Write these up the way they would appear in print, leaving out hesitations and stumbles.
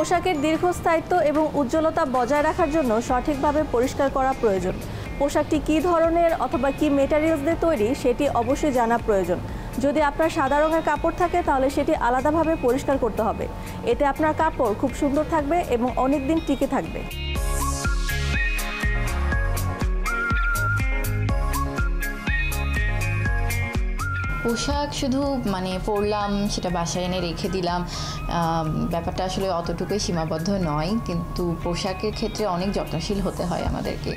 পোশাকের দীর্ঘস্থায়িত্ব এবং উজ্জ্বলতা বজায় রাখার জন্য সঠিকভাবে পরিষ্কার করা প্রয়োজন। পোশাকটি কী ধরনের অথবা কী মেটেরিয়ালস দিয়ে তৈরি সেটি অবশ্যই জানা প্রয়োজন। যদি আপনার সাদা রঙের কাপড় থাকে তাহলে সেটি আলাদাভাবে পরিষ্কার করতে হবে। এতে আপনার কাপড় খুব সুন্দর থাকবে এবং অনেক দিন টিকে থাকবে। পোশাক শুধু পরলাম, সেটা বাসায় এনে রেখে দিলাম, ব্যাপারটা আসলে অতটুকুই সীমাবদ্ধ নয়। কিন্তু পোশাকের ক্ষেত্রে অনেক যত্নশীল হতে হয় আমাদেরকে।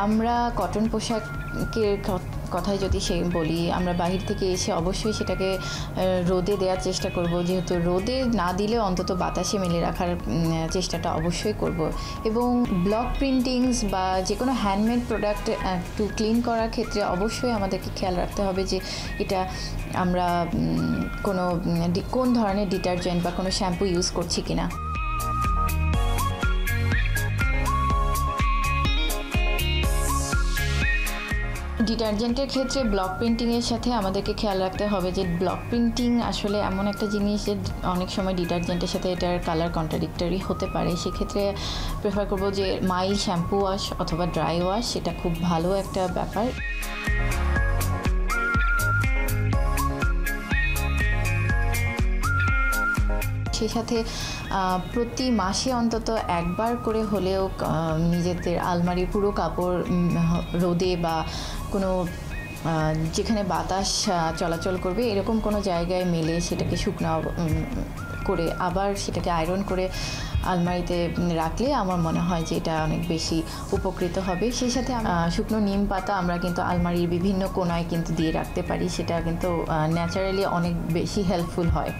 আমরা কটন পোশাকের কথাই যদি বলি, আমরা বাহির থেকে এসে অবশ্যই সেটাকে রোদে দেওয়ার চেষ্টা করব। যেহেতু রোদে না দিলে অন্তত বাতাসে মেলে রাখার চেষ্টাটা অবশ্যই করব। এবং ব্লক প্রিন্টিংস বা যে কোনো হ্যান্ডমেড প্রোডাক্ট একটু ক্লিন করার ক্ষেত্রে অবশ্যই আমাদেরকে খেয়াল রাখতে হবে যে এটা আমরা কোন ধরনের ডিটারজেন্ট বা কোনো শ্যাম্পু ইউজ করছি কিনা। ডিটারজেন্টের ক্ষেত্রে ব্লক প্রিন্টিংয়ের সাথে আমাদেরকে খেয়াল রাখতে হবে যে ব্লক প্রিন্টিং আসলে এমন একটা জিনিস যে অনেক সময় ডিটারজেন্টের সাথে এটার কালার কন্ট্রাডিক্টরি হতে পারে। সেক্ষেত্রে প্রেফার করব যে মাইল্ড শ্যাম্পু ওয়াশ অথবা ড্রাই ওয়াশ, সেটা খুব ভালো একটা ব্যাপার। সেই সাথে প্রতি মাসে অন্তত একবার করে হলেও নিজেদের আলমারির পুরো কাপড় রোদে বা কোনো যেখানে বাতাস চলাচল করবে এরকম কোনো জায়গায় মেলে সেটাকে শুকনো করে আবার সেটাকে আয়রন করে আলমারিতে রাখলে আমার মনে হয় যে এটা অনেক বেশি উপকৃত হবে। সেই সাথে শুকনো নিম পাতা আমরা কিন্তু আলমারির বিভিন্ন কোণায় কিন্তু দিয়ে রাখতে পারি, সেটা কিন্তু ন্যাচারালি অনেক বেশি হেল্পফুল হয়।